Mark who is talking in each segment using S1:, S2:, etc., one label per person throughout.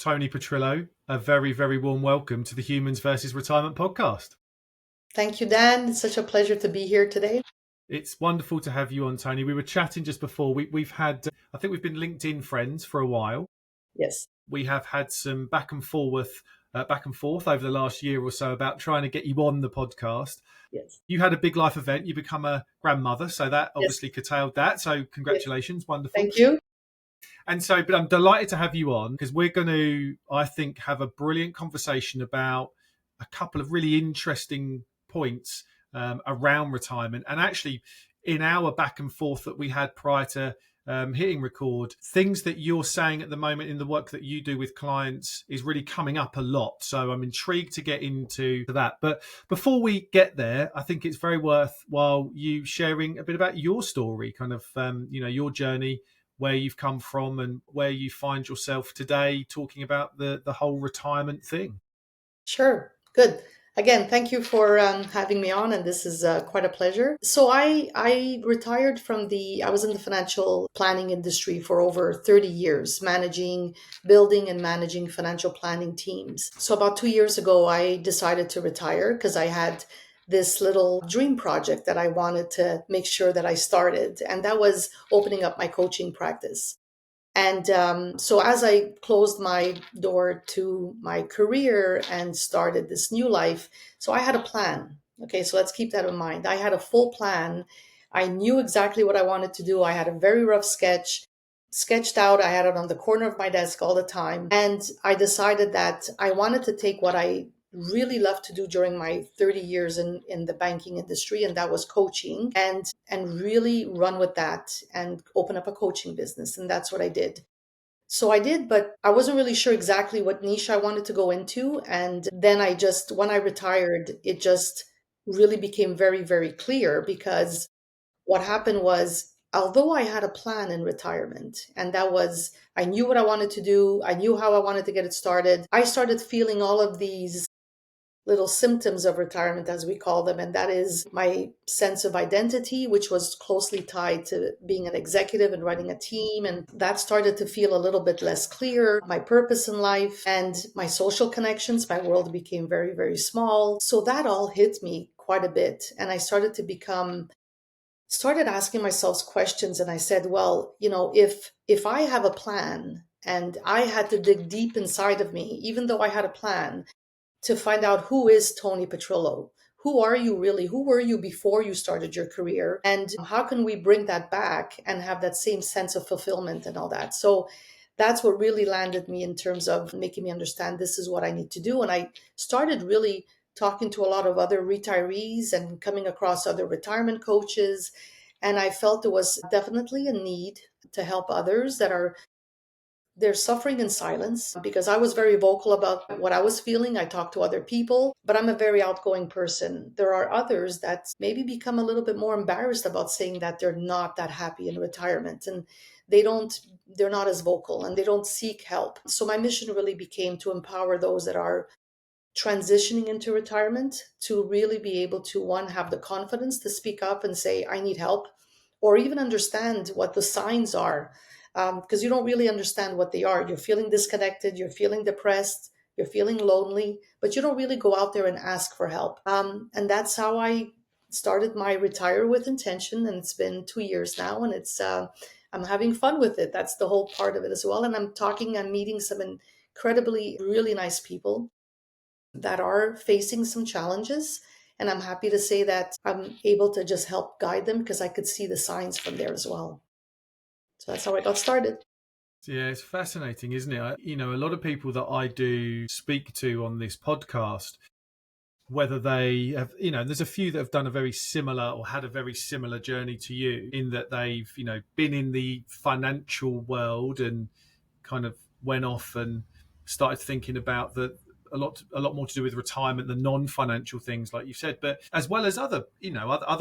S1: Toni Petrillo, a very, very warm welcome to the Humans versus Retirement podcast.
S2: Thank you, Dan. It's such a pleasure to be here today.
S1: It's wonderful to have you on, Toni. We were chatting just before. We've had, I think we've been LinkedIn friends for a while.
S2: Yes.
S1: We have had some back and forth over the last year or so about trying to get you on the podcast.
S2: Yes.
S1: You had a big life event. You become a grandmother, so that obviously curtailed that. So congratulations,
S2: Yes.
S1: wonderful.
S2: Thank you.
S1: And so, but I'm delighted to have you on because we're going to, I think, have a brilliant conversation about a couple of really interesting points around retirement. And actually, in our back and forth that we had prior to hitting record, things that you're saying at the moment in the work that you do with clients is really coming up a lot. So I'm intrigued to get into that. But before we get there, I think it's very worthwhile you sharing a bit about your story, kind of, your journey, where you've come from and where you find yourself today, talking about the whole retirement thing.
S2: Sure. Good. Again, thank you for having me on, and this is quite a pleasure. So I retired I was in the financial planning industry for over 30 years, building and managing financial planning teams. So about 2 years ago, I decided to retire because I had this little dream project that I wanted to make sure that I started, and that was opening up my coaching practice. And so as I closed my door to my career and started this new life, so I had a plan. Okay, so let's keep that in mind. I had a full plan. I knew exactly what I wanted to do. I had a very rough sketched out. I had it on the corner of my desk all the time. And I decided that I wanted to take what I really loved to do during my 30 years in the banking industry, and that was coaching, and really run with that and open up a coaching business. And that's what I did. So I did, but I wasn't really sure exactly what niche I wanted to go into. And then when I retired, it just really became very, very clear because what happened was, although I had a plan in retirement, and I knew what I wanted to do, I knew how I wanted to get it started, I started feeling all of these little symptoms of retirement, as we call them. And that is my sense of identity, which was closely tied to being an executive and running a team. And that started to feel a little bit less clear. My purpose in life and my social connections, my world became very, very small. So that all hit me quite a bit. And I started asking myself questions. And I said, well, if I have a plan and I had to dig deep inside of me, even though I had a plan, to find out, who is Toni Petrillo? Who are you really? Who were you before you started your career? And how can we bring that back and have that same sense of fulfillment and all that? So that's what really landed me in terms of making me understand this is what I need to do. And I started really talking to a lot of other retirees and coming across other retirement coaches. And I felt there was definitely a need to help others they're suffering in silence, because I was very vocal about what I was feeling. I talked to other people, but I'm a very outgoing person. There are others that maybe become a little bit more embarrassed about saying that they're not that happy in retirement, and they're not as vocal and they don't seek help. So my mission really became to empower those that are transitioning into retirement to really be able to, one, have the confidence to speak up and say, I need help, or even understand what the signs are, because you don't really understand what they are. You're feeling disconnected, you're feeling depressed, you're feeling lonely, but you don't really go out there and ask for help. And that's how I started my Retire with Intention, and it's been 2 years now, and I'm having fun with it. That's the whole part of it as well. And I'm meeting some incredibly really nice people that are facing some challenges. And I'm happy to say that I'm able to just help guide them because I could see the signs from there as well. So that's how I got started.
S1: Yeah, it's fascinating, isn't it? A lot of people that I do speak to on this podcast, whether they have, there's a few that have done a very similar or had a very similar journey to you, in that they've, been in the financial world and kind of went off and started thinking about a lot more to do with retirement than non-financial things, like you said, but as well as other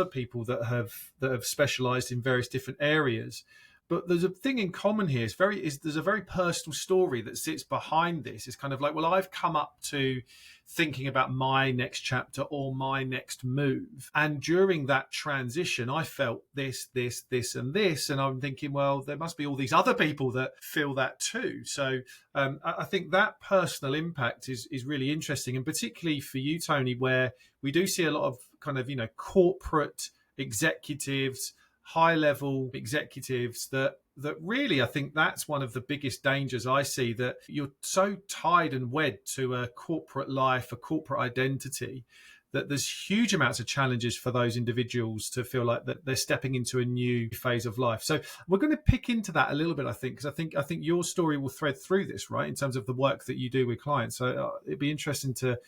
S1: people that have specialized in various different areas. But there's a thing in common here. There's a very personal story that sits behind this. It's kind of like, well, I've come up to thinking about my next chapter or my next move. And during that transition, I felt this, and this. And I'm thinking, well, there must be all these other people that feel that too. So I think that personal impact is really interesting. And particularly for you, Toni, where we do see a lot of kind of, corporate executives, high level executives that really, I think that's one of the biggest dangers I see, that you're so tied and wed to a corporate life, a corporate identity, that there's huge amounts of challenges for those individuals to feel like that they're stepping into a new phase of life. So we're going to pick into that a little bit, I think, because I think your story will thread through this, right, in terms of the work that you do with clients. So it'd be interesting to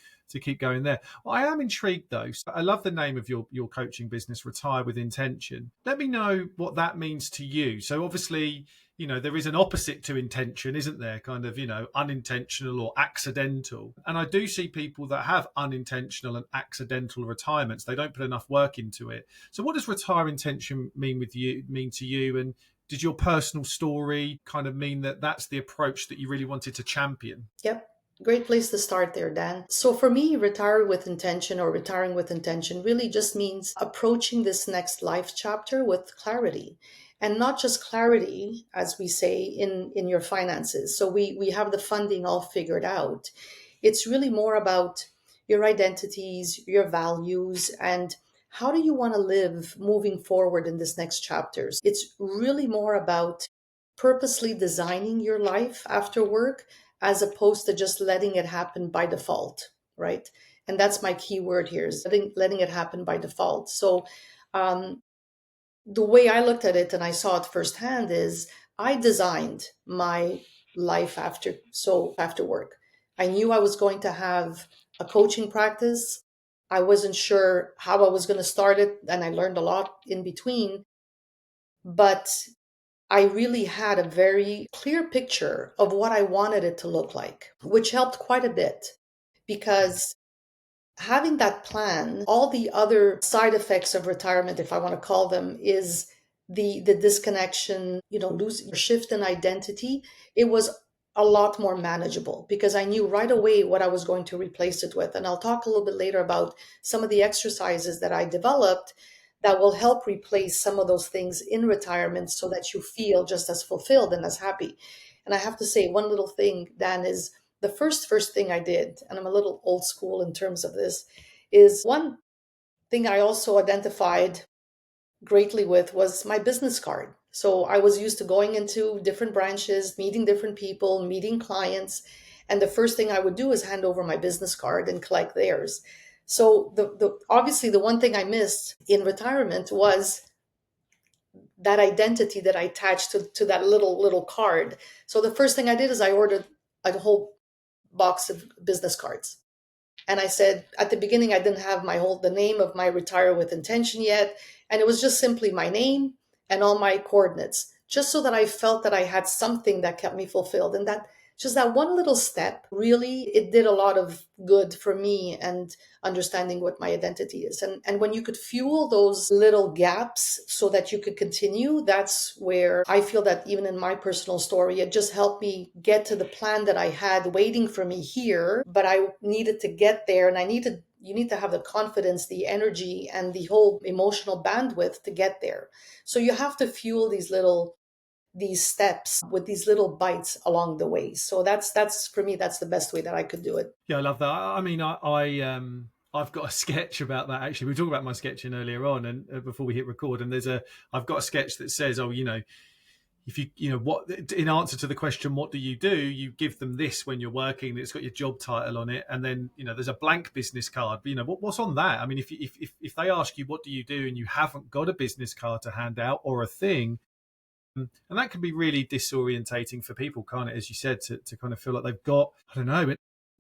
S1: keep going there. Well, I am intrigued though. I love the name of your coaching business, Retire with Intention. Let me know what that means to you. So obviously, there is an opposite to intention, isn't there? Kind of, unintentional or accidental. And I do see people that have unintentional and accidental retirements. They don't put enough work into it. So what does retire intention mean to you? And did your personal story kind of mean that that's the approach that you really wanted to champion?
S2: Yep. Great place to start there, Dan. So for me, retire with intention or retiring with intention really just means approaching this next life chapter with clarity. And not just clarity, as we say, in your finances. So we have the funding all figured out. It's really more about your identities, your values, and how do you want to live moving forward in this next chapters. It's really more about purposely designing your life after work as opposed to just letting it happen by default, right? And that's my key word here, is letting it happen by default. So um, the way I looked at it and I saw it firsthand is I designed my life after work. I knew I was going to have a coaching practice. I wasn't sure how I was going to start it, and I learned a lot in between, but I really had a very clear picture of what I wanted it to look like, which helped quite a bit because having that plan, all the other side effects of retirement, if I want to call them, is the disconnection, lose your shift in identity. It was a lot more manageable because I knew right away what I was going to replace it with. And I'll talk a little bit later about some of the exercises that I developed that will help replace some of those things in retirement so that you feel just as fulfilled and as happy. And I have to say one little thing, Dan, is the first thing I did, and I'm a little old school in terms of this, is one thing I also identified greatly with was my business card. So I was used to going into different branches, meeting different people, meeting clients, and the first thing I would do is hand over my business card and collect theirs. So the obviously the one thing I missed in retirement was that identity that I attached to that little card. So the first thing I did is I ordered a whole box of business cards. And I said, at the beginning, I didn't have the name of my retire with intention yet. And it was just simply my name and all my coordinates, just so that I felt that I had something that kept me fulfilled. And that just that one little step, really, it did a lot of good for me and understanding what my identity is. And when you could fuel those little gaps so that you could continue, that's where I feel that even in my personal story, it just helped me get to the plan that I had waiting for me here. But I needed to get there, and you need to have the confidence, the energy, and the whole emotional bandwidth to get there. So you have to fuel these steps with these little bites along the way. So that's for me, that's the best way that I could do it.
S1: Yeah, I love that. I mean, I've got a sketch about that. Actually, we were talking about my sketching earlier on, and before we hit record, and I've got a sketch that says, oh, if what, in answer to the question, what do? You give them this when you're working. It's got your job title on it, and then there's a blank business card. But what's on that? I mean, if they ask you what do you do, and you haven't got a business card to hand out or a thing. And that can be really disorientating for people, can't it? As you said, to kind of feel like they've got, I don't know,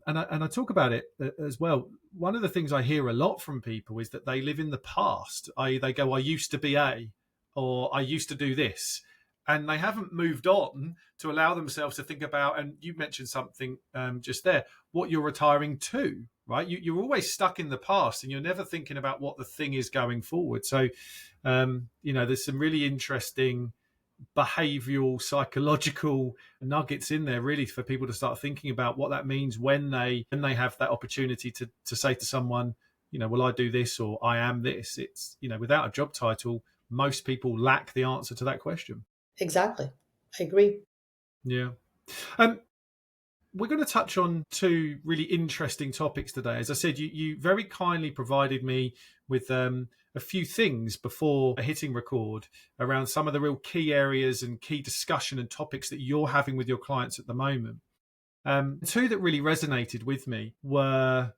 S1: and I talk about it as well. One of the things I hear a lot from people is that they live in the past. They go, I used to be A, or I used to do this. And they haven't moved on to allow themselves to think about, and you mentioned something just there, what you're retiring to, right? You're always stuck in the past and you're never thinking about what the thing is going forward. So, there's some really interesting behavioral, psychological nuggets in there, really, for people to start thinking about what that means when they have that opportunity to say to someone, will I do this, or I am this. It's, without a job title, most people lack the answer to that question.
S2: Exactly. I agree.
S1: Yeah. Um, we're going to touch on two really interesting topics today. As I said, you very kindly provided me with a few things before hitting record around some of the real key areas and key discussion and topics that you're having with your clients at the moment. Two that really resonated with me were,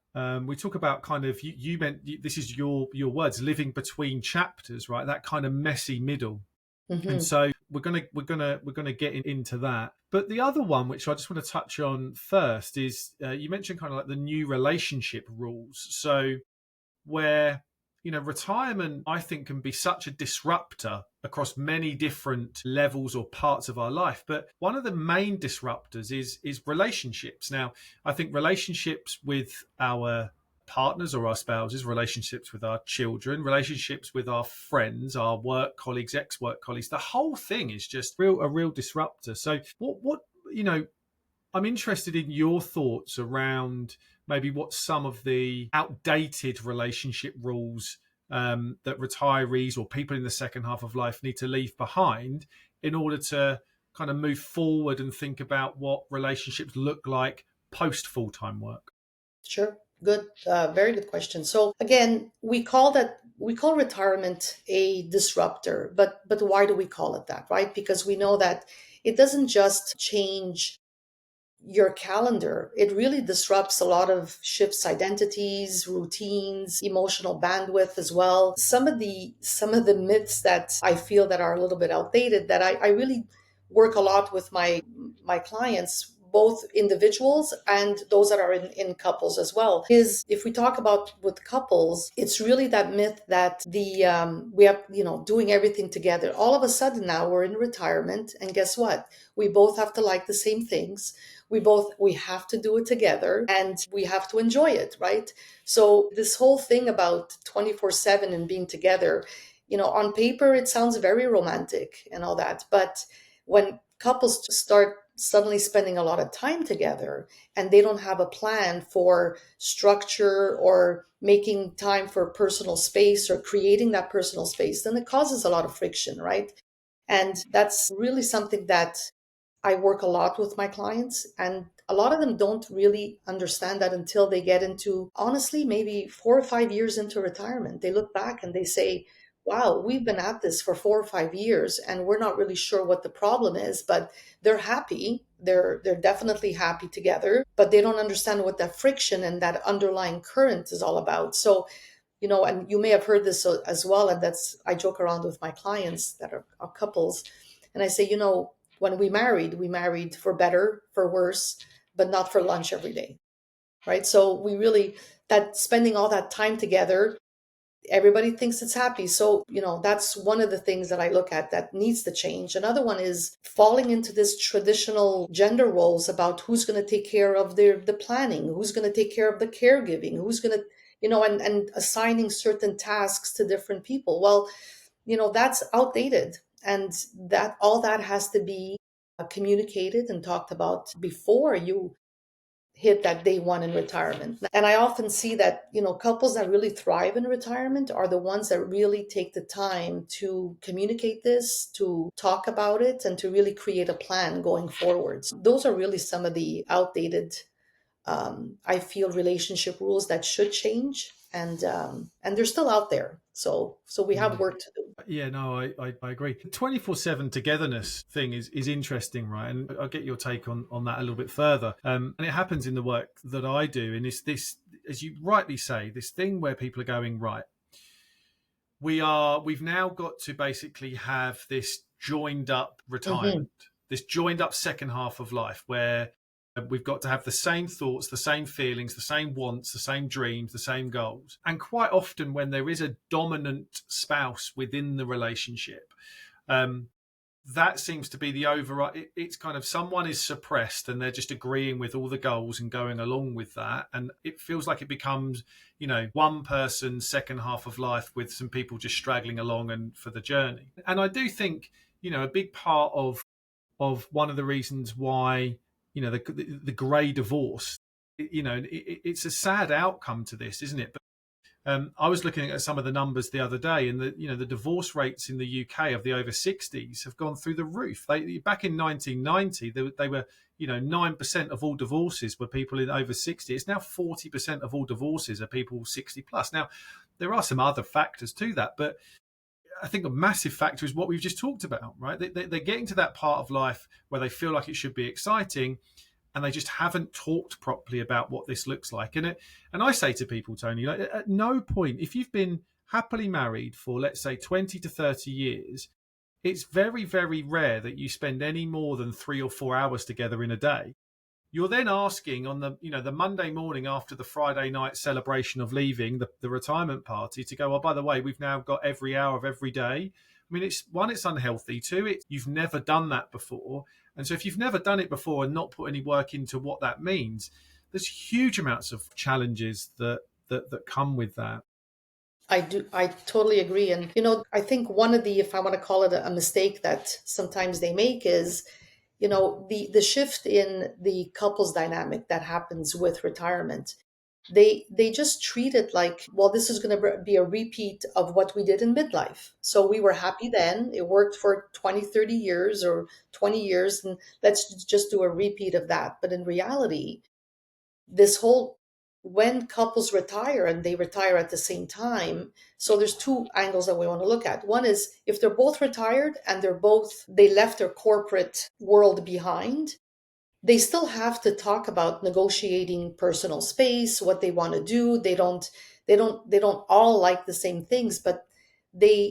S1: we talk about kind of, you meant, this is your words, living between chapters, right? That kind of messy middle. And so we're gonna get into that. But the other one, which I just want to touch on first, is you mentioned kind of like the new relationship rules. So where retirement, I think, can be such a disruptor across many different levels or parts of our life. But one of the main disruptors is relationships. Now, I think relationships with our partners or our spouses, relationships with our children, relationships with our friends, our work colleagues, ex-work colleagues, the whole thing is just a real disruptor. So what I'm interested in your thoughts around maybe what some of the outdated relationship rules that retirees or people in the second half of life need to leave behind in order to kind of move forward and think about what relationships look like post full-time work.
S2: Sure. Good. Very good question. So again, we call retirement a disruptor, but why do we call it that, right? Because we know that it doesn't just change your calendar. It really disrupts a lot of shifts, identities, routines, emotional bandwidth as well. Some of the myths that I feel that are a little bit outdated, that I really work a lot with my clients, both individuals and those that are in couples as well, is if we talk about with couples, it's really that myth that we have, doing everything together. All of a sudden now we're in retirement, and guess what? We both have to like the same things. We have to do it together, and we have to enjoy it, right? So this whole thing about 24/7 and being together, on paper it sounds very romantic and all that, but when couples start suddenly spending a lot of time together and they don't have a plan for structure or making time for personal space or creating that personal space, then it causes a lot of friction, right? And that's really something that I work a lot with my clients, and a lot of them don't really understand that until they get into, honestly, maybe 4 or 5 years into retirement. They look back and they say, wow, we've been at this for 4 or 5 years and we're not really sure what the problem is, but they're happy. They're definitely happy together, but they don't understand what that friction and that underlying current is all about. So, and you may have heard this as well, and that's, I joke around with my clients that are couples, and I say, when we married for better, for worse, but not for lunch every day, right? So we really, that spending all that time together, everybody thinks it's happy. So, that's one of the things that I look at that needs to change. Another one is falling into this traditional gender roles about who's going to take care of the planning, who's going to take care of the caregiving, who's going to, and assigning certain tasks to different people. Well, that's outdated, and that all that has to be communicated and talked about before you hit that day one in retirement. And I often see that, couples that really thrive in retirement are the ones that really take the time to communicate this, to talk about it, and to really create a plan going forwards. Those are really some of the outdated, I feel, relationship rules that should change, and they're still out there. So we have work to do.
S1: Yeah, no, I agree. 24/7 togetherness thing is interesting, right? And I'll get your take on that a little bit further. And it happens in the work that I do. And it's this, as you rightly say, this thing where people are going, right, we've now got to basically have this joined up
S2: Hmm.
S1: retirement, this joined up second half of life where we've got to have the same thoughts, the same feelings, the same wants, the same dreams, the same goals. And quite often, when there is a dominant spouse within the relationship, um, that seems to be the override. It's kind of someone is suppressed and they're just agreeing with all the goals and going along with that. And it feels like it becomes, one person's second half of life with some people just straggling along and for the journey. And I do think, a big part of one of the reasons why the grey divorce. It's a sad outcome to this, isn't it? But I was looking at some of the numbers the other day, and the divorce rates in the UK of the over 60s have gone through the roof. Back in 1990, they were 9% of all divorces were people in over 60. It's now 40% of all divorces are people 60 plus. Now, there are some other factors to that, but I think a massive factor is what we've just talked about, right? They're getting to that part of life where they feel like it should be exciting, and they just haven't talked properly about what this looks like. And I say to people, Toni, like, at no point, if you've been happily married for, let's say, 20 to 30 years, it's very, very rare that you spend any more than 3 or 4 hours together in a day. You're then asking on the Monday morning after the Friday night celebration of leaving the retirement party to go, oh, by the way, we've now got every hour of every day. I mean, it's unhealthy. Two, you've never done that before. And so if you've never done it before and not put any work into what that means, there's huge amounts of challenges that come with that.
S2: I totally agree. And, I think one of the, if I want to call it a mistake that sometimes they make is, the shift in the couples dynamic that happens with retirement. They just treat it like, well, this is going to be a repeat of what we did in midlife. So we were happy then, it worked for 20, 30 years or 20 years, and let's just do a repeat of that. But in reality, this whole, when couples retire and they retire at the same time, so there's two angles that we want to look at. One is if they're both retired and they left their corporate world behind, they still have to talk about negotiating personal space, what they want to do. They don't all like the same things, but they,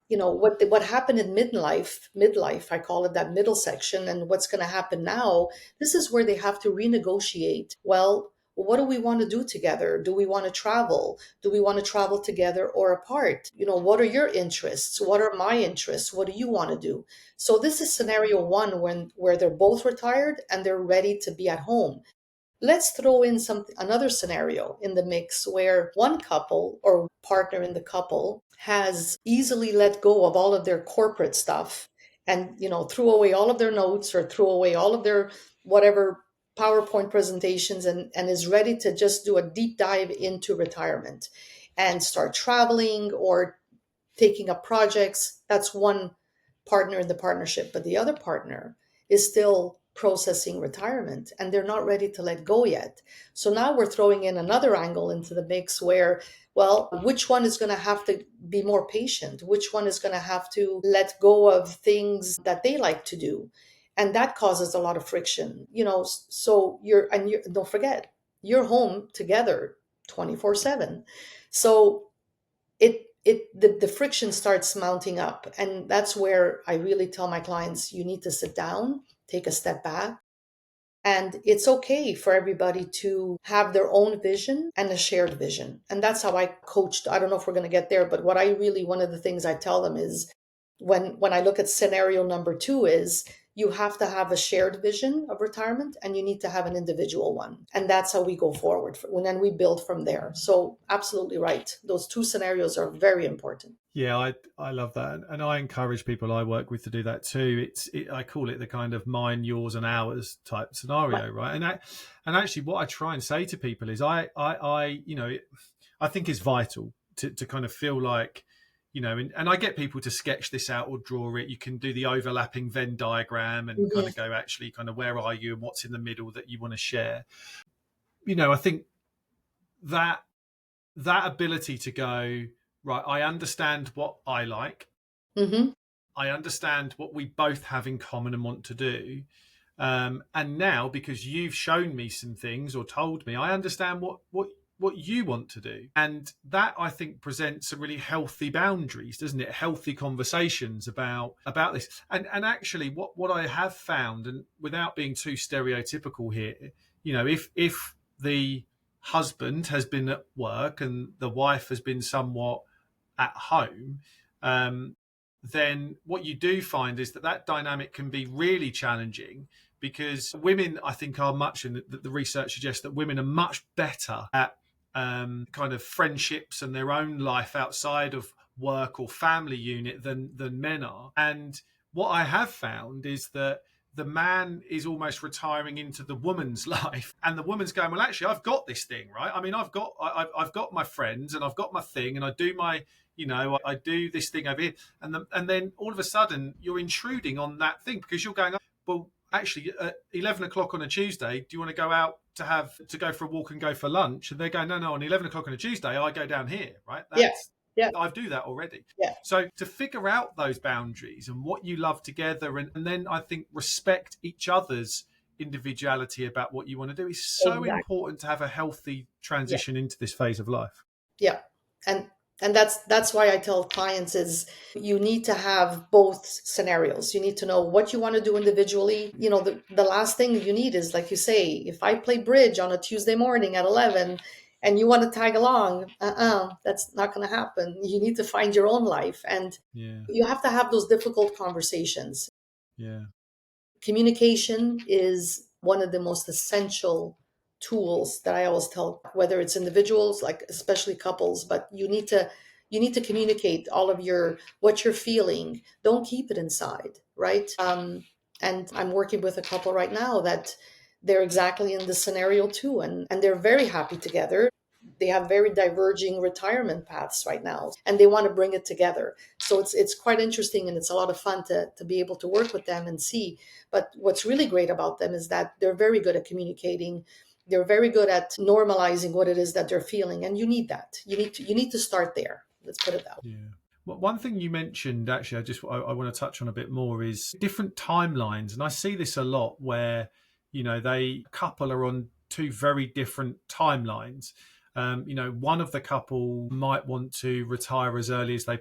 S2: what happened in midlife, I call it that middle section, and what's going to happen now, this is where they have to renegotiate. Well, what do we want to do together? Do we want to travel? Do we want to travel together or apart? What are your interests? What are my interests? What do you want to do? So this is scenario one, where they're both retired and they're ready to be at home. Let's throw in another scenario in the mix where one couple or partner in the couple has easily let go of all of their corporate stuff and, threw away all of their notes or threw away all of their whatever PowerPoint presentations, and is ready to just do a deep dive into retirement and start traveling or taking up projects. That's one partner in the partnership, but the other partner is still processing retirement and they're not ready to let go yet. So now we're throwing in another angle into the mix where, well, which one is going to have to be more patient? Which one is going to have to let go of things that they like to do? And that causes a lot of friction, so don't forget, you're home together 24/7. So the friction starts mounting up, and that's where I really tell my clients, you need to sit down, take a step back, and it's okay for everybody to have their own vision and a shared vision. And that's how I coached. I don't know if we're going to get there, but one of the things I tell them is, when I look at scenario number two, is you have to have a shared vision of retirement and you need to have an individual one. And that's how we go forward. And then we build from there. So absolutely right. Those two scenarios are very important.
S1: Yeah, I love that, and I encourage people I work with to do that too. I call it the kind of mine, yours, and ours type scenario, right? And actually, what I try and say to people is, I think it's vital to kind of feel like, and I get people to sketch this out or draw it. You can do the overlapping Venn diagram and kind of go, actually, kind of where are you and what's in the middle that you want to share. I think that ability to go, right, I understand what I like.
S2: Mm-hmm.
S1: I understand what we both have in common and want to do. And now, because you've shown me some things or told me, I understand what you want to do. And that, I think, presents some really healthy boundaries, doesn't it? Healthy conversations about this. And actually, what I have found, and without being too stereotypical here, if the husband has been at work and the wife has been somewhat at home, then what you do find is that dynamic can be really challenging, because women, I think, are much, and the research suggests that women are much better at kind of friendships and their own life outside of work or family unit than men are. And what I have found is that the man is almost retiring into the woman's life, and the woman's going, well, actually, I've got this thing, right? I mean, I've got my friends, and I've got my thing, and I do my, I do this thing over here, and then all of a sudden you're intruding on that thing because you're going, well, actually, at 11 o'clock on a Tuesday, do you want to go out to go for a walk and go for lunch? And they're going, no, on 11 o'clock on a Tuesday, I go down here, right?
S2: Yeah. Yeah.
S1: I do that already.
S2: Yeah.
S1: So to figure out those boundaries and what you love together, and then I think respect each other's individuality about what you want to do is so
S2: Exactly.
S1: important to have a healthy transition into this phase of life.
S2: Yeah. And that's why I tell clients is you need to have both scenarios. You need to know what you want to do individually. The last thing you need is, like you say, if I play bridge on a Tuesday morning at 11 and you want to tag along, that's not going to happen. You need to find your own life, and you have to have those difficult conversations.
S1: Yeah.
S2: Communication is one of the most essential tools that I always tell, whether it's individuals, like especially couples, but you need to communicate all of what you're feeling. Don't keep it inside, right? And I'm working with a couple right now that they're exactly in this scenario too, and they're very happy together. They have very diverging retirement paths right now, and they want to bring it together. So it's quite interesting, and it's a lot of fun to be able to work with them and see. But what's really great about them is that they're very good at communicating. They're very good at normalizing what it is that they're feeling, and you need that. You need to start there. Let's put it that way.
S1: Yeah. Well, one thing you mentioned, actually, I want to touch on a bit more is different timelines, and I see this a lot where they couple are on two very different timelines. One of the couple might want to retire as early as they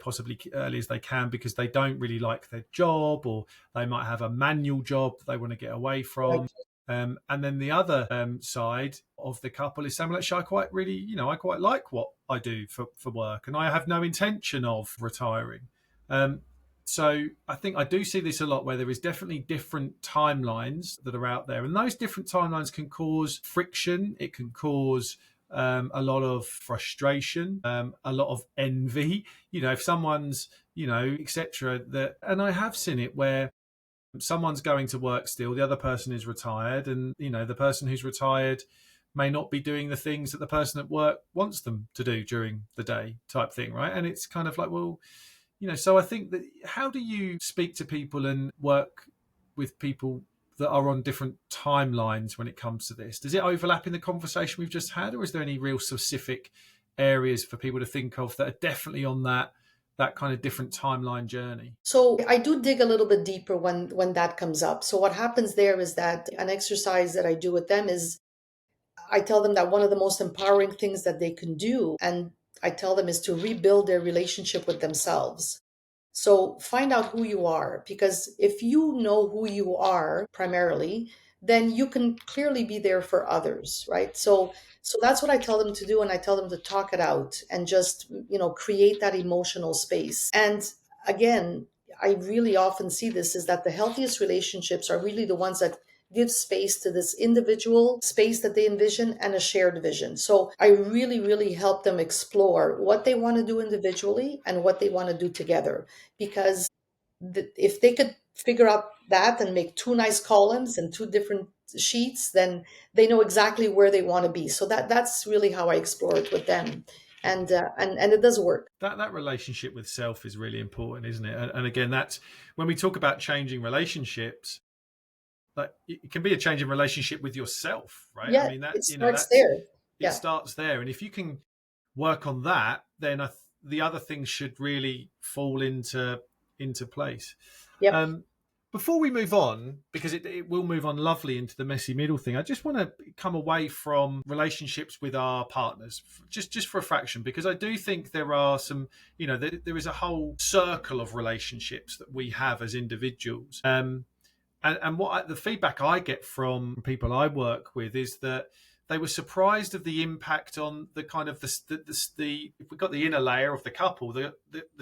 S1: can because they don't really like their job, or they might have a manual job that they want to get away from. And then the other side of the couple is saying, well, actually, I quite like what I do for work, and I have no intention of retiring. So I think I do see this a lot where there is definitely different timelines that are out there, and those different timelines can cause friction. It can cause a lot of frustration, a lot of envy. If someone's, etc. And I have seen it where someone's going to work still, the other person is retired, and the person who's retired may not be doing the things that the person at work wants them to do during the day, type thing, right? And it's kind of like, well, so I think that, how do you speak to people and work with people that are on different timelines when it comes to this? Does it overlap in the conversation we've just had, or is there any real specific areas for people to think of that are definitely on that kind of different timeline journey?
S2: So I do dig a little bit deeper when that comes up. So what happens there is that an exercise that I do with them is I tell them that one of the most empowering things that they can do, and I tell them, is to rebuild their relationship with themselves. So find out who you are, because if you know who you are primarily, then you can clearly be there for others, right? So that's what I tell them to do, and I tell them to talk it out and just, create that emotional space. And again, I really often see this is that the healthiest relationships are really the ones that give space to this individual space that they envision and a shared vision. So I really, really help them explore what they want to do individually and what they want to do together. Because if they could figure out that and make two nice columns and two different sheets, then they know exactly where they want to be. So that's really how I explore it with them. And it does work.
S1: That relationship with self is really important, isn't it? And again, that's when we talk about changing relationships, like it can be a change in relationship with yourself, right?
S2: Yeah,
S1: I mean,
S2: it starts there.
S1: It starts there, and if you can work on that, then the other things should really fall into place.
S2: Yep.
S1: Before we move on, because it will move on lovely into the messy middle thing, I just want to come away from relationships with our partners just for a fraction, because I do think there are some, there is a whole circle of relationships that we have as individuals. And the feedback I get from people I work with is that they were surprised of the impact on the kind of the if we've got the inner layer of the couple, the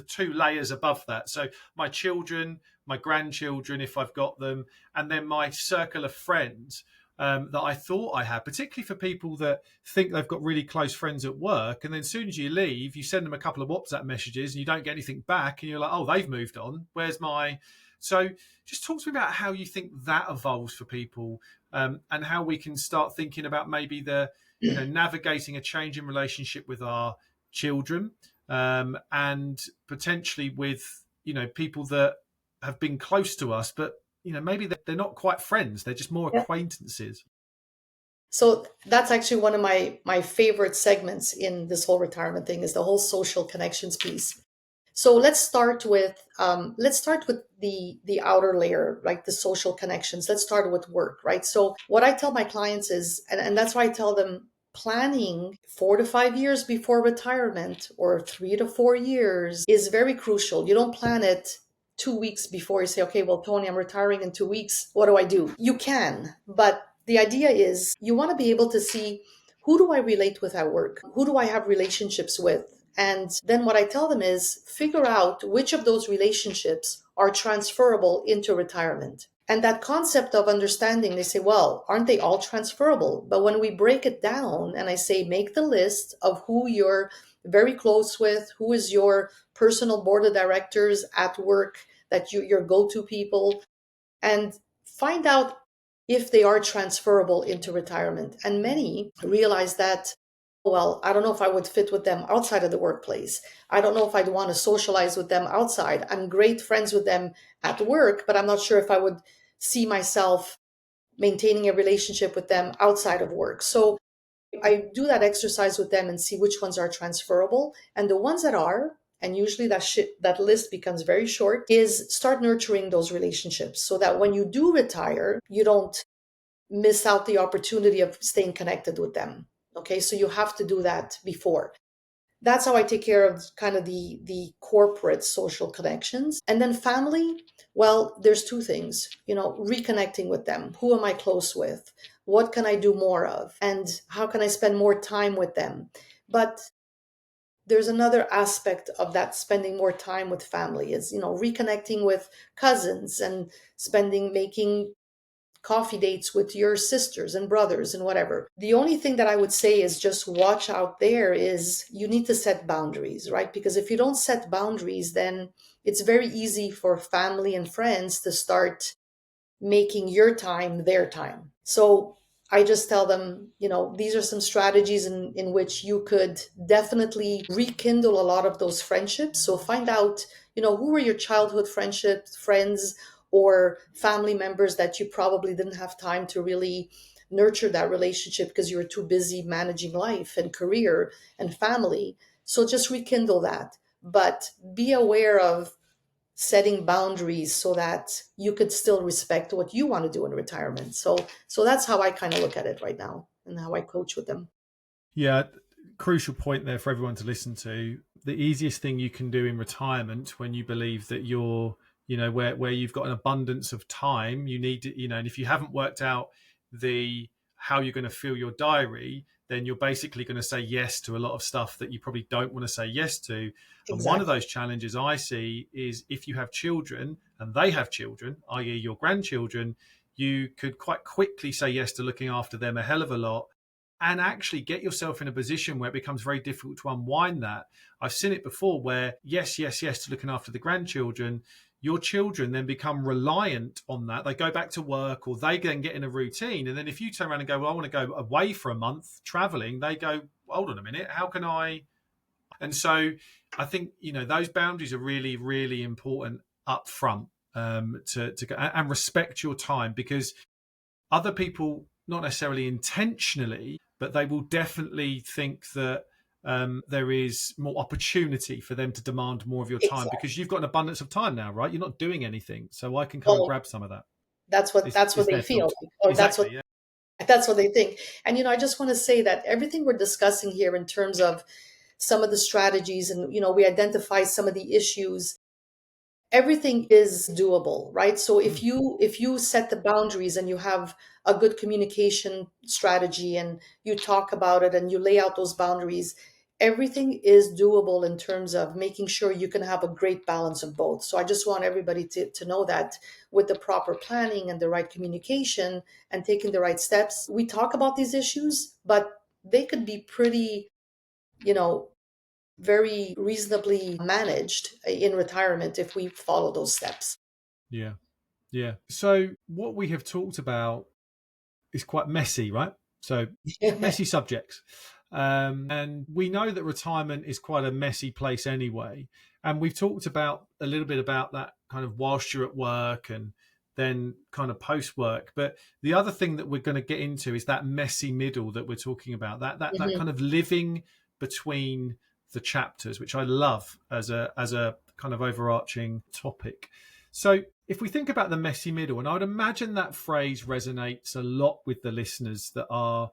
S1: two layers above that. So my children, my grandchildren, if I've got them, and then my circle of friends that I thought I had, particularly for people that think they've got really close friends at work, and then as soon as you leave, you send them a couple of WhatsApp messages and you don't get anything back, and you're like, oh, they've moved on. Where's my So just talk to me about how you think that evolves for people, and how we can start thinking about maybe navigating a change in relationship with our children, and potentially with people that have been close to us, but maybe they're not quite friends, they're just more
S2: Yeah.
S1: acquaintances.
S2: So that's actually one of my favorite segments in this whole retirement thing is the whole social connections piece. So let's start with the outer layer, like the social connections. Let's start with work, right? So what I tell my clients is, and that's why I tell them planning 4 to 5 years before retirement or 3 to 4 years is very crucial. You don't plan it 2 weeks before you say, okay, well, Toni, I'm retiring in 2 weeks. What do I do? You can, but the idea is you want to be able to see, who do I relate with at work? Who do I have relationships with? And then what I tell them is figure out which of those relationships are transferable into retirement. And that concept of understanding, they say, well, aren't they all transferable? But when we break it down and I say, make the list of who you're very close with, who is your personal board of directors at work, that your go-to people, and find out if they are transferable into retirement. And many realize that, well, I don't know if I would fit with them outside of the workplace. I don't know if I'd want to socialize with them outside. I'm great friends with them at work, but I'm not sure if I would see myself maintaining a relationship with them outside of work. So I do that exercise with them and see which ones are transferable. And the ones that are, and usually that list becomes very short, is start nurturing those relationships so that when you do retire, you don't miss out the opportunity of staying connected with them. Okay, so you have to do that before. That's how I take care of kind of the corporate social connections. And then family, well, there's two things, reconnecting with them. Who am I close with? What can I do more of? And how can I spend more time with them? But there's another aspect of that spending more time with family is, reconnecting with cousins and making coffee dates with your sisters and brothers and whatever. The only thing that I would say is just watch out there is you need to set boundaries, right? Because if you don't set boundaries, then it's very easy for family and friends to start making your time their time. So I just tell them, these are some strategies in which you could definitely rekindle a lot of those friendships. So find out, who were your childhood friendships, friends, or family members that you probably didn't have time to really nurture that relationship because you were too busy managing life and career and family. So just rekindle that. But be aware of setting boundaries so that you could still respect what you want to do in retirement. So that's how I kind of look at it right now and how I coach with them.
S1: Yeah, crucial point there for everyone to listen to. The easiest thing you can do in retirement, when you believe that you're, where you've got an abundance of time, you need to, and if you haven't worked out the how you're going to fill your diary, then you're basically going to say yes to a lot of stuff that you probably don't want to say yes to. And one of
S2: Exactly.
S1: those challenges I see is if you have children and they have children, i.e., your grandchildren, you could quite quickly say yes to looking after them a hell of a lot, and actually get yourself in a position where it becomes very difficult to unwind that. I've seen it before where yes, yes, yes to looking after the grandchildren, your children then become reliant on that. They go back to work or they then get in a routine. And then if you turn around and go, well, I want to go away for a month traveling, they go, hold on a minute, how can I? And so I think, those boundaries are really, really important up front, to go and respect your time, because other people, not necessarily intentionally, but they will definitely think that there is more opportunity for them to demand more of your time
S2: Exactly.
S1: because you've got an abundance of time now, right? You're not doing anything, so I can come and
S2: Oh,
S1: grab some of that.
S2: that's what
S1: Is
S2: they
S1: their
S2: feel,
S1: thought?
S2: or that's what
S1: Exactly. Yeah.
S2: that's what they think. And I just want to say that everything we're discussing here in terms of some of the strategies, and we identify some of the issues, everything is doable, right? So if
S1: Mm.
S2: you set the boundaries and you have a good communication strategy and you talk about it and you lay out those boundaries, everything is doable in terms of making sure you can have a great balance of both. So I just want everybody to know that with the proper planning and the right communication and taking the right steps, we talk about these issues, but they could be pretty, you know very reasonably managed in retirement if we follow those steps.
S1: Yeah. Yeah. So what we have talked about is quite messy, right? So messy subjects. And we know that retirement is quite a messy place anyway. And we've talked about a little bit about that kind of whilst you're at work and then kind of post work. But the other thing that we're going to get into is that messy middle that we're talking about, that
S2: Mhm.
S1: kind of living between the chapters, which I love as a kind of overarching topic. So if we think about the messy middle, and I would imagine that phrase resonates a lot with the listeners that are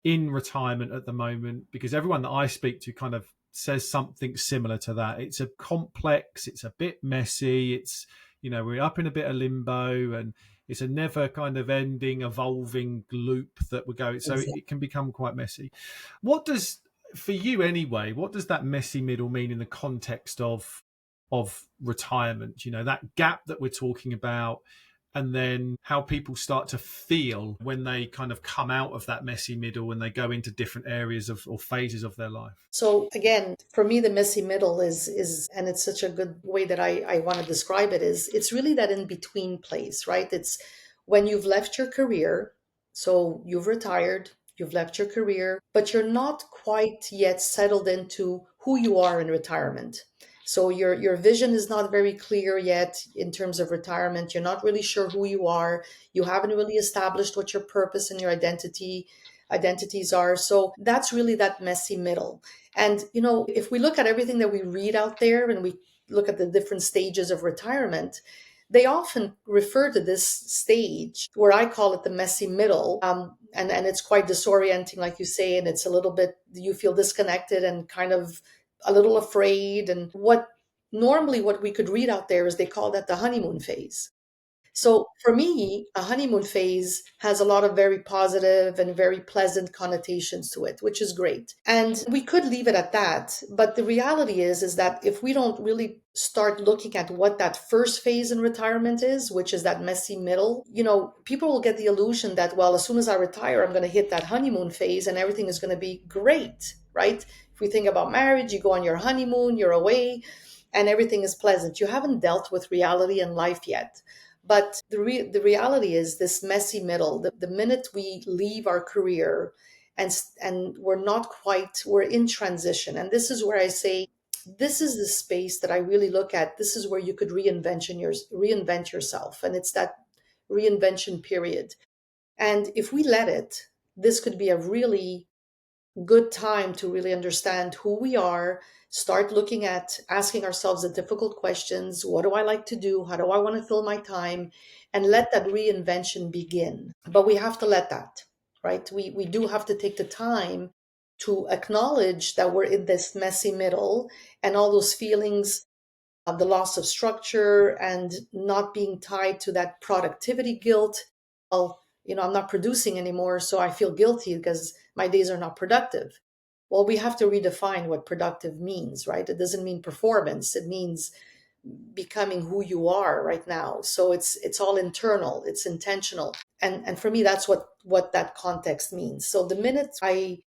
S1: in retirement at the moment, because everyone that I speak to kind of says something similar to that. It's a complex, it's a bit messy, it's, you know, we're up in a bit of limbo, and it's a never kind of ending, evolving loop that we're going. So
S2: Exactly.
S1: it can become quite messy. What does, for you anyway, what does that messy middle mean in the context of retirement? You know, that gap that we're talking about, and then how people start to feel when they kind of come out of that messy middle and they go into different areas of or phases of their life.
S2: So again, for me, the messy middle is, and it's such a good way that I want to describe it, is it's really that in between place, right? It's when you've left your career, so you've retired, you've left your career, but you're not quite yet settled into who you are in retirement. So your vision is not very clear yet in terms of retirement. You're not really sure who you are. You haven't really established what your purpose and your identities are. So that's really that messy middle. And, you know, if we look at everything that we read out there and we look at the different stages of retirement, they often refer to this stage where I call it the messy middle. And it's quite disorienting, like you say, and it's a little bit, you feel disconnected and kind of a little afraid. And what we could read out there is they call that the honeymoon phase. So for me, a honeymoon phase has a lot of very positive and very pleasant connotations to it, which is great. And we could leave it at that. But the reality is that if we don't really start looking at what that first phase in retirement is, which is that messy middle, you know, people will get the illusion that, well, as soon as I retire, I'm going to hit that honeymoon phase and everything is going to be great, right? If we think about marriage, you go on your honeymoon, you're away, and everything is pleasant. You haven't dealt with reality in life yet. But the reality is this messy middle. The minute we leave our career and we're in transition. And this is where I say, this is the space that I really look at. This is where you could reinvent yourself. And it's that reinvention period. And if we let it, this could be a really good time to really understand who we are, start looking at asking ourselves the difficult questions. What do I like to do? How do I want to fill my time? And let that reinvention begin. But we have to let that, right? We do have to take the time to acknowledge that we're in this messy middle and all those feelings of the loss of structure and not being tied to that productivity guilt. Well, you know, I'm not producing anymore, so I feel guilty because my days are not productive. Well, we have to redefine what productive means, right? It doesn't mean performance. It means becoming who you are right now. So it's all internal, it's intentional. And for me, that's what that context means. So the minute I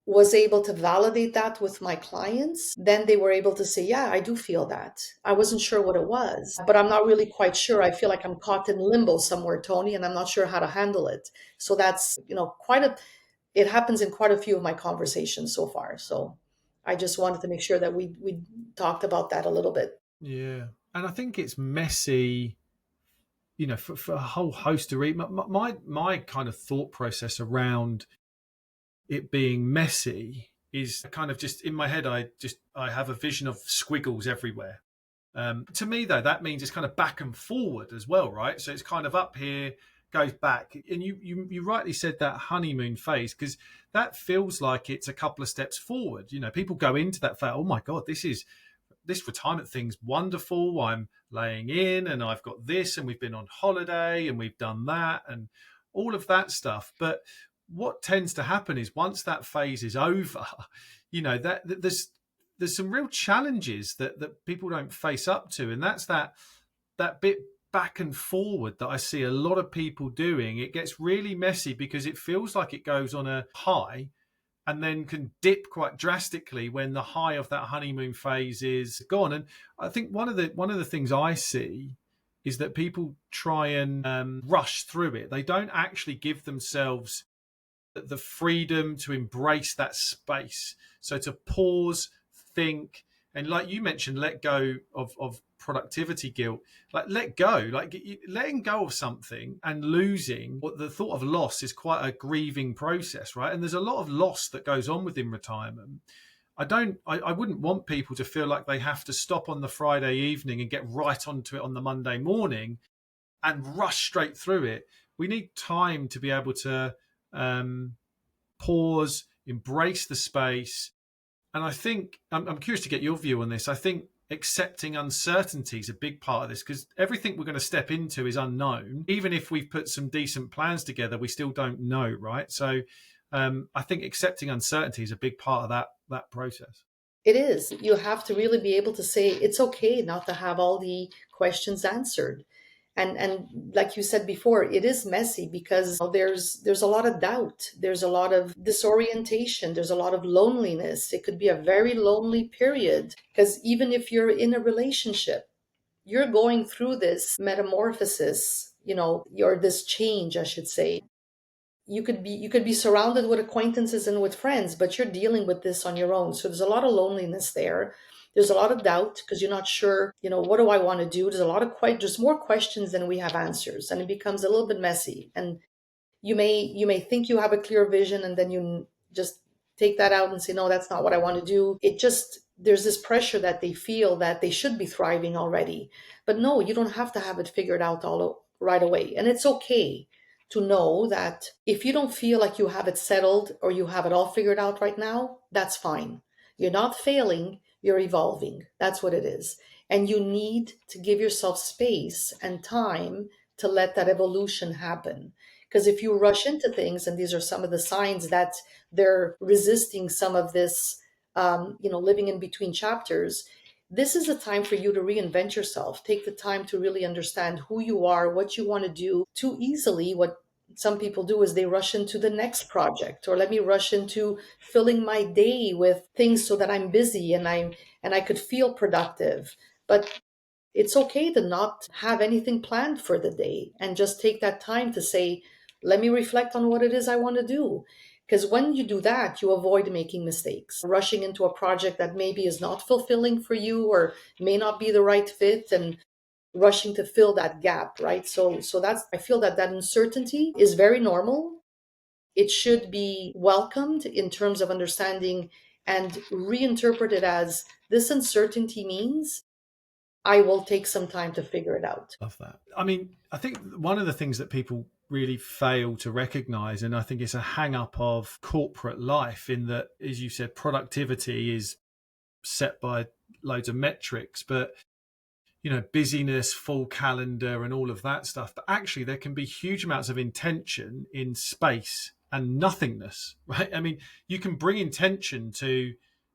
S2: was able to validate that with my clients, then they were able to say, yeah, I do feel that. I wasn't sure what it was, but I'm not really quite sure. I feel like I'm caught in limbo somewhere, Tony, and I'm not sure how to handle it. So that's, you know, it happens in quite a few of my conversations so far. So I just wanted to make sure that we talked about that a little bit.
S1: Yeah. And I think it's messy, you know, for a whole host of reasons. My kind of thought process around it being messy is kind of just in my head. I have a vision of squiggles everywhere. To me, though, that means it's kind of back and forward as well, right? So it's kind of up here, goes back, and you rightly said that honeymoon phase, because that feels like it's a couple of steps forward. You know, people go into that phase. Oh my god, this retirement thing's wonderful. I'm laying in, and I've got this, and we've been on holiday, and we've done that, and all of that stuff. But what tends to happen is once that phase is over, you know, that there's some real challenges that people don't face up to, and that's that bit back and forward that I see a lot of people doing. It gets really messy because it feels like it goes on a high and then can dip quite drastically when the high of that honeymoon phase is gone. And I think one of the things I see is that people try and rush through it. They don't actually give themselves the freedom to embrace that space. So to pause, think, and like you mentioned, let go of productivity guilt. Like let go, like letting go of something and losing. What the thought of loss is quite a grieving process, right? And there's a lot of loss that goes on within retirement. I wouldn't want people to feel like they have to stop on the Friday evening and get right onto it on the Monday morning and rush straight through it. We need time to be able to pause, embrace the space. And I think I'm curious to get your view on this. I think accepting uncertainty is a big part of this, because everything we're going to step into is unknown. Even if we've put some decent plans together, we still don't know, right? So I think accepting uncertainty is a big part of that process.
S2: It is. You have to really be able to say it's okay not to have all the questions answered. And like you said before, it is messy because there's a lot of doubt, there's a lot of disorientation, there's a lot of loneliness. It could be a very lonely period because even if you're in a relationship, you're going through this metamorphosis, or this change, I should say. You could be surrounded with acquaintances and with friends, but you're dealing with this on your own. So there's a lot of loneliness there. There's a lot of doubt because you're not sure, what do I want to do? There's a lot of there's more questions than we have answers, and it becomes a little bit messy. And you may think you have a clear vision, and then you just take that out and say, no, that's not what I want to do. There's this pressure that they feel that they should be thriving already. But no, you don't have to have it figured out all right away. And it's okay to know that if you don't feel like you have it settled or you have it all figured out right now, that's fine. You're not failing, you're evolving. That's what it is. And you need to give yourself space and time to let that evolution happen. Because if you rush into things, and these are some of the signs that they're resisting some of this, living in between chapters, this is a time for you to reinvent yourself. Take the time to really understand who you are, what you want to do. Too easily, what some people do is they rush into the next project, or let me rush into filling my day with things so that I'm busy and I could feel productive. But it's okay to not have anything planned for the day and just take that time to say, let me reflect on what it is I want to do. Because when you do that, you avoid making mistakes, rushing into a project that maybe is not fulfilling for you or may not be the right fit, and rushing to fill that gap, right? So that's, I feel that uncertainty is very normal. It should be welcomed in terms of understanding and reinterpreted as this uncertainty means I will take some time to figure it out.
S1: Love that. I mean, I think one of the things that people really fail to recognize, and I think it's a hang up of corporate life, in that, as you said, productivity is set by loads of metrics, but busyness, full calendar, and all of that stuff. But actually, there can be huge amounts of intention in space and nothingness, right? I mean, you can bring intention to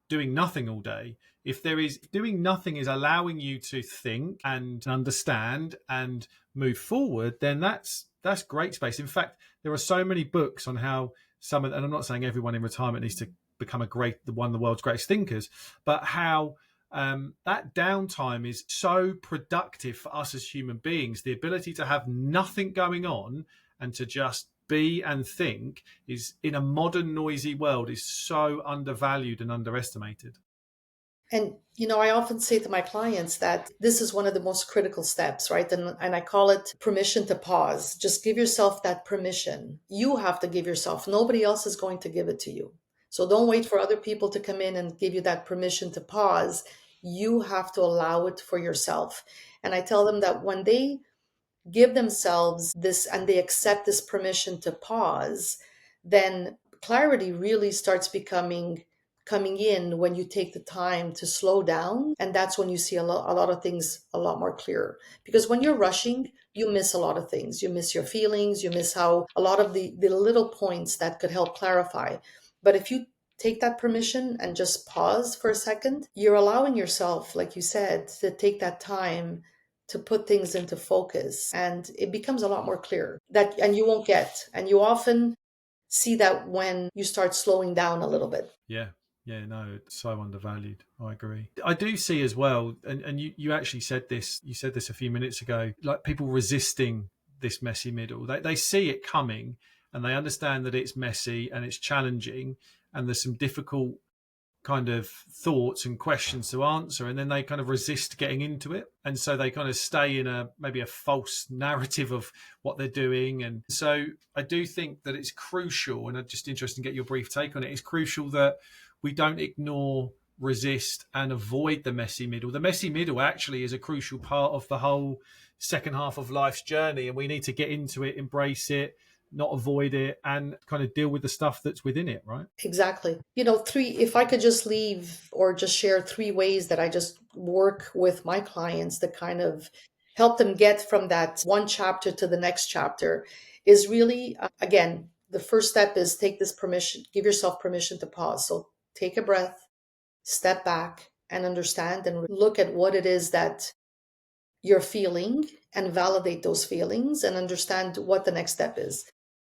S1: doing nothing all day. If doing nothing is allowing you to think and understand and move forward, then that's great space. In fact, there are so many books on how and I'm not saying everyone in retirement needs to become one of the world's greatest thinkers, but how that downtime is so productive for us as human beings. The ability to have nothing going on and to just be and think is, in a modern noisy world, is so undervalued and underestimated.
S2: And, I often say to my clients that this is one of the most critical steps, right? And I call it permission to pause. Just give yourself that permission. You have to give yourself. Nobody else is going to give it to you. So don't wait for other people to come in and give you that permission to pause. You have to allow it for yourself. And I tell them that when they give themselves this and they accept this permission to pause, then clarity really starts coming in when you take the time to slow down. And that's when you see a lot of things a lot more clearer. Because when you're rushing, you miss a lot of things. You miss your feelings, you miss how a lot of the little points that could help clarify. But if you take that permission and just pause for a second, you're allowing yourself, like you said, to take that time to put things into focus, and it becomes a lot more clear. And you often see that when you start slowing down a little bit.
S1: Yeah. Yeah, no, it's so undervalued. I agree. I do see as well, and you actually said this, you said this a few minutes ago, like people resisting this messy middle. They see it coming and they understand that it's messy and it's challenging and there's some difficult kind of thoughts and questions to answer, and then they kind of resist getting into it, and so they kind of stay in a maybe a false narrative of what they're doing. And so I do think that it's crucial, and I'm just interested to get your brief take on it. It's crucial that we don't ignore, resist and avoid the messy middle. The messy middle actually is a crucial part of the whole second half of life's journey, and we need to get into it, embrace it, not avoid it, and kind of deal with the stuff that's within it, right?
S2: Exactly. If I could just leave or just share three ways that I just work with my clients that kind of help them get from that one chapter to the next chapter is really, again, the first step is take this permission, give yourself permission to pause. So take a breath, step back and understand and look at what it is that you're feeling and validate those feelings and understand what the next step is.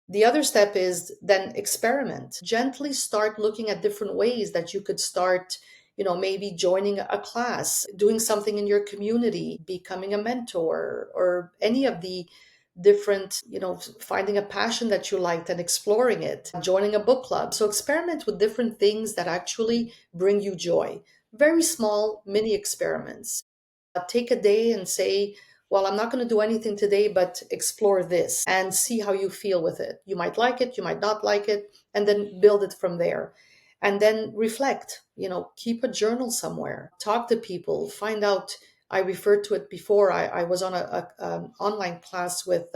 S2: The other step is then experiment. Gently start looking at different ways that you could start, maybe joining a class, doing something in your community, becoming a mentor, or any of the different, finding a passion that you liked and exploring it, joining a book club. So experiment with different things that actually bring you joy. Very small mini experiments. Take a day and say, well, I'm not going to do anything today, but explore this and see how you feel with it. You might like it, you might not like it, and then build it from there. And then reflect, keep a journal somewhere, talk to people, find out. I referred to it before. I was on an online class with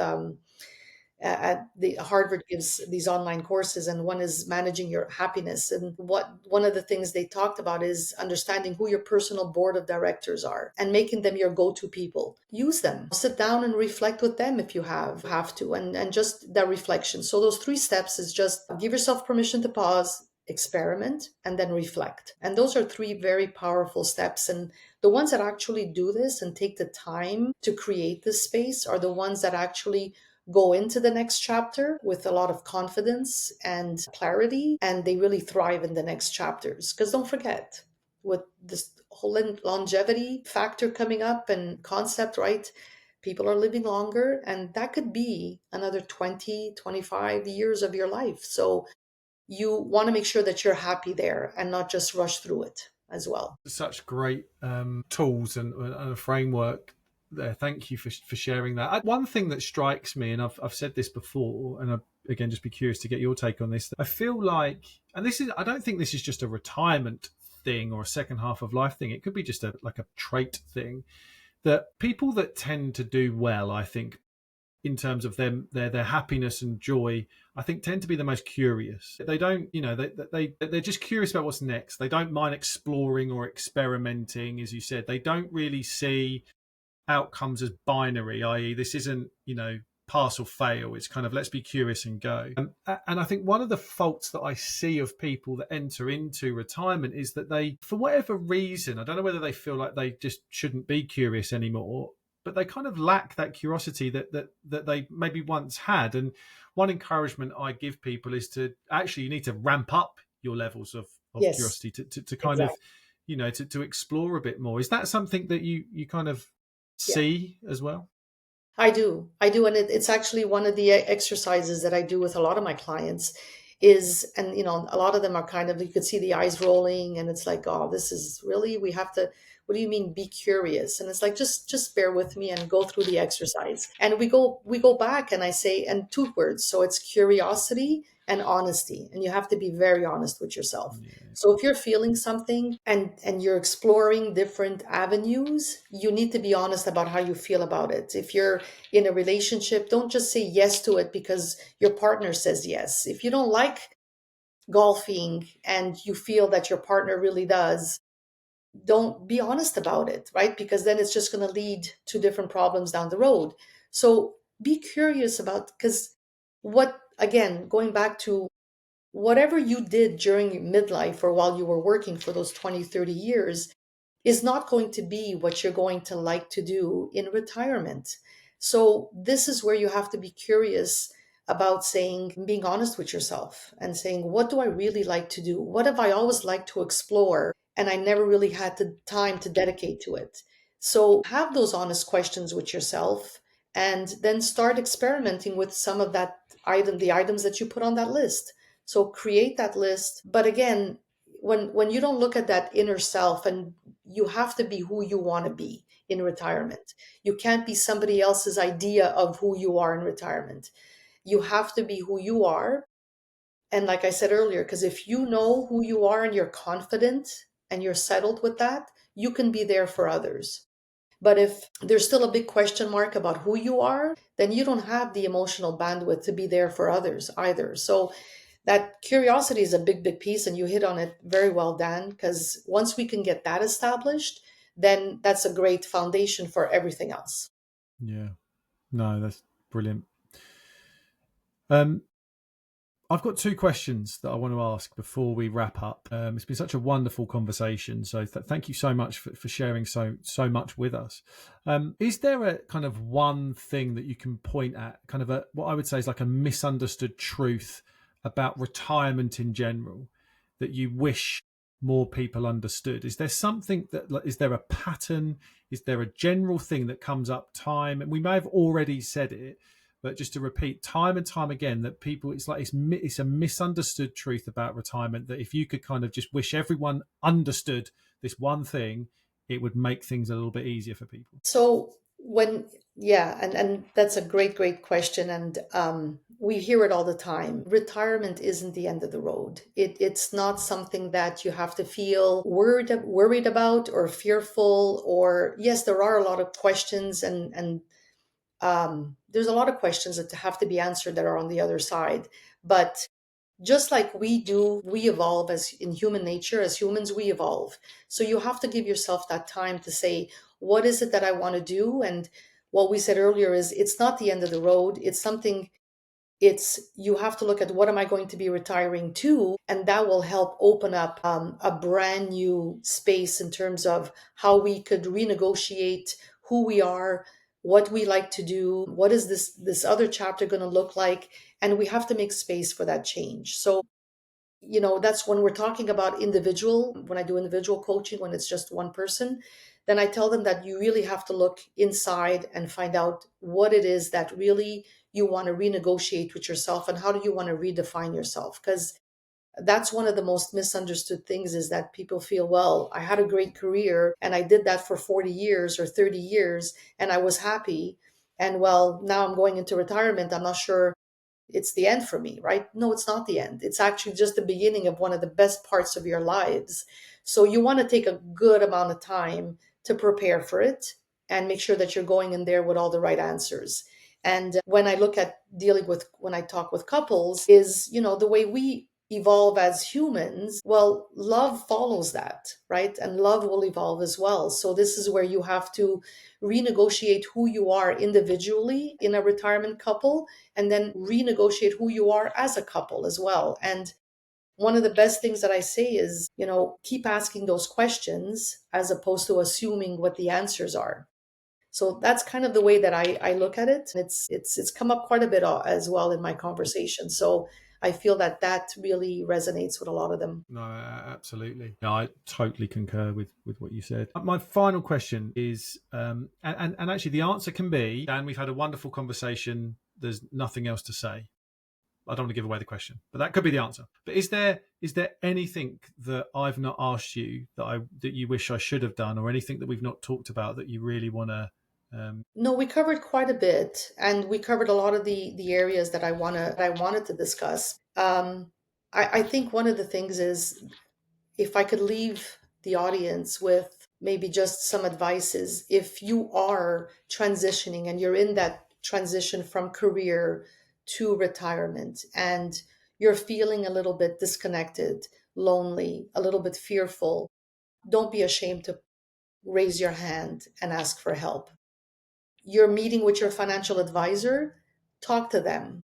S2: at the Harvard gives these online courses, and one is managing your happiness. And what one of the things they talked about is understanding who your personal board of directors are and making them your go-to people. Use them. Sit down and reflect with them if you have to, and just that reflection. So those three steps is just give yourself permission to pause, experiment, and then reflect. And those are three very powerful steps. And the ones that actually do this and take the time to create this space are the ones that actually go into the next chapter with a lot of confidence and clarity, and they really thrive in the next chapters. Because don't forget, with this whole longevity factor coming up and concept, right? People are living longer, and that could be another 20, 25 years of your life. So you want to make sure that you're happy there and not just rush through it as well.
S1: Such great tools and a framework there. Thank you for sharing that. One thing that strikes me, and I've said this before, and again, just be curious to get your take on this. I feel like, and this is, I don't think this is just a retirement thing or a second half of life thing. It could be just like a trait thing, that people that tend to do well, I think, in terms of their happiness and joy, I think tend to be the most curious. They don't, they're just curious about what's next. They don't mind exploring or experimenting, as you said. They don't really see outcomes as binary, i.e., this isn't, pass or fail. It's kind of let's be curious and go. And I think one of the faults that I see of people that enter into retirement is that they, for whatever reason, I don't know whether they feel like they just shouldn't be curious anymore, but they kind of lack that curiosity that they maybe once had. And one encouragement I give people is to actually, you need to ramp up your levels of
S2: Yes,
S1: curiosity to kind of,
S2: exactly.
S1: to explore a bit more. Is that something that you kind of
S2: Yeah.
S1: see as well?
S2: I do. I do. And it's actually one of the exercises that I do with a lot of my clients is, and a lot of them are kind of, you could see the eyes rolling and it's like, oh, this is really, we have to, what do you mean be curious? And it's like, just bear with me and go through the exercise. And we go back and I say, and two words. So it's curiosity and honesty. And you have to be very honest with yourself.
S1: Yeah.
S2: So if you're feeling something and you're exploring different avenues, you need to be honest about how you feel about it. If you're in a relationship, don't just say yes to it because your partner says yes. If you don't like golfing and you feel that your partner really does, don't be honest about it, right? Because then it's just going to lead to different problems down the road. So be curious about, because again, going back to whatever you did during midlife or while you were working for those 20, 30 years is not going to be what you're going to like to do in retirement. So this is where you have to be curious about saying, being honest with yourself and saying, what do I really like to do? What have I always liked to explore? And I never really had the time to dedicate to it. So have those honest questions with yourself and then start experimenting with some of the items that you put on that list. So create that list. But again, when you don't look at that inner self, and you have to be who you want to be in retirement. You can't be somebody else's idea of who you are in retirement. You have to be who you are. And like I said earlier, because if you know who you are and you're confident and you're settled with that, you can be there for others. But if there's still a big question mark about who you are, then you don't have the emotional bandwidth to be there for others either. So that curiosity is a big, big piece. And you hit on it very well, Dan, because once we can get that established, then that's a great foundation for everything else.
S1: Yeah. No, that's brilliant. I've got two questions that I want to ask before we wrap up. It's been such a wonderful conversation, so thank you so much for sharing so much with us. Is there a kind of one thing that you can point at, kind of what I would say is like a misunderstood truth about retirement in general that you wish more people understood? Is there something is there a pattern? Is there a general thing that comes up time? And we may have already said it, but just to repeat time and time again that people, it's like it's a misunderstood truth about retirement, that if you could kind of just wish everyone understood this one thing, it would make things a little bit easier for people.
S2: So and that's a great question. And we hear it all the time. Retirement isn't the end of the road. It's not something that you have to feel worried about or fearful. Or yes, there are a lot of questions, and there's a lot of questions that have to be answered that are on the other side. But just like we do, we evolve as in human nature. As humans, we evolve. So you have to give yourself that time to say, what is it that I want to do? And what we said earlier is it's not the end of the road. It's something, it's you have to look at what am I going to be retiring to, and that will help open up a brand new space in terms of how we could renegotiate who we are, what we like to do, what is this other chapter going to look like, and we have to make space for that change. So that's when we're talking about individual, when I do individual coaching, when it's just one person, then I tell them that you really have to look inside and find out what it is that really you want to renegotiate with yourself, and how do you want to redefine yourself. Because that's one of the most misunderstood things, is that people feel, well, I had a great career and I did that for 40 years or 30 years and I was happy. And well, now I'm going into retirement. I'm not sure it's the end for me, right? No, it's not the end. It's actually just the beginning of one of the best parts of your lives. So you want to take a good amount of time to prepare for it and make sure that you're going in there with all the right answers. And when I look at when I talk with couples, is, the way we evolve as humans, well, love follows that, right? And love will evolve as well. So this is where you have to renegotiate who you are individually in a retirement couple, and then renegotiate who you are as a couple as well. And one of the best things that I say is, keep asking those questions as opposed to assuming what the answers are. So that's kind of the way that I look at it. It's come up quite a bit as well in my conversation. So I feel that really resonates with a lot of them.
S1: No, absolutely. No, I totally concur with what you said. My final question is, and actually the answer can be, Dan, we've had a wonderful conversation. There's nothing else to say. I don't want to give away the question, but that could be the answer. But is there anything that I've not asked you that you wish I should have done, or anything that we've not talked about that you really want to?
S2: No, we covered quite a bit, and we covered a lot of the areas that I wanted to discuss. I think one of the things is, if I could leave the audience with maybe just some advice, is if you are transitioning and you're in that transition from career to retirement and you're feeling a little bit disconnected, lonely, a little bit fearful, don't be ashamed to raise your hand and ask for help. You're meeting with your financial advisor, talk to them,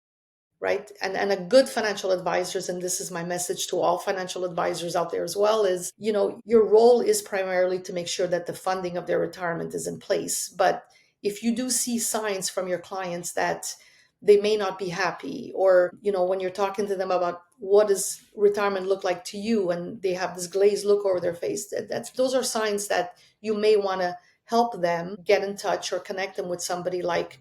S2: right? And a good financial advisors, and this is my message to all financial advisors out there as well, is, your role is primarily to make sure that the funding of their retirement is in place. But if you do see signs from your clients that they may not be happy. Or, when you're talking to them about what does retirement look like to you, and they have this glazed look over their face, those are signs that you may want to help them get in touch or connect them with somebody like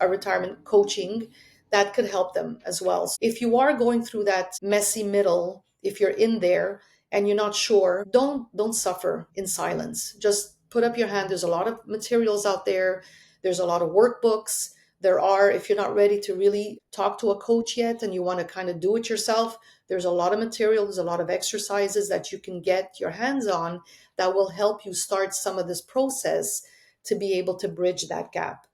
S2: a retirement coaching that could help them as well. So if you are going through that messy middle, if you're in there and you're not sure, don't suffer in silence. Just put up your hand. There's a lot of materials out there. There's a lot of workbooks. There are, if you're not ready to really talk to a coach yet and you want to kind of do it yourself, there's a lot of material, there's a lot of exercises that you can get your hands on that will help you start some of this process to be able to bridge that gap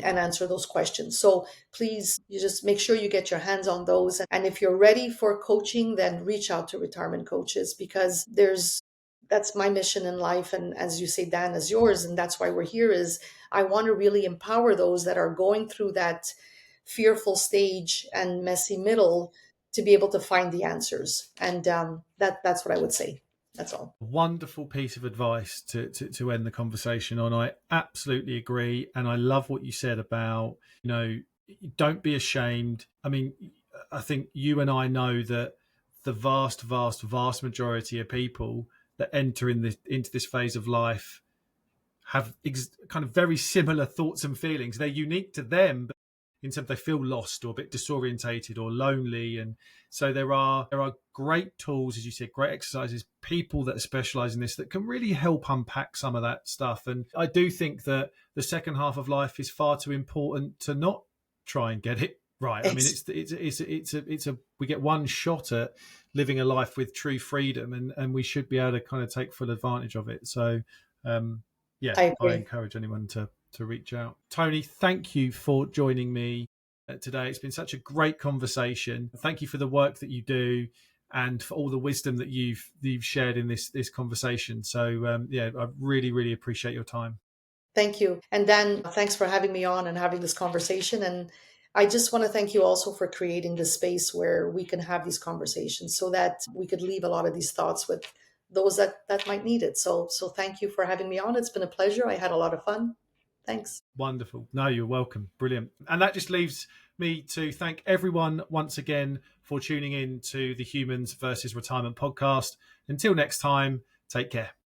S2: and answer those questions. So please, you just make sure you get your hands on those. And if you're ready for coaching, then reach out to retirement coaches, because that's my mission in life. And as you say, Dan, as yours, and that's why we're here, is I want to really empower those that are going through that fearful stage and messy middle to be able to find the answers. And that's what I would say. That's all.
S1: Wonderful piece of advice to end the conversation on. I absolutely agree. And I love what you said about, don't be ashamed. I mean, I think you and I know that the vast, vast, vast majority of people that enter into this phase of life have kind of very similar thoughts and feelings. They're unique to them, but in terms they feel lost or a bit disorientated or lonely. And so there are great tools, as you said, great exercises, people that specialize in this that can really help unpack some of that stuff. And I do think that the second half of life is far too important to not try and get it right. I mean, it's a we get one shot at living a life with true freedom, and we should be able to kind of take full advantage of it. So I encourage anyone to reach out. Toni, thank you for joining me today. It's been such a great conversation. Thank you for the work that you do and for all the wisdom that you've shared in this conversation. So I really, really appreciate your time.
S2: Thank you. And Dan, thanks for having me on and having this conversation. And I just want to thank you also for creating this space where we can have these conversations so that we could leave a lot of these thoughts with those that might need it. So thank you for having me on. It's been a pleasure. I had a lot of fun. Thanks.
S1: Wonderful. No, you're welcome. Brilliant. And that just leaves me to thank everyone once again for tuning in to the Humans versus Retirement podcast. Until next time, take care.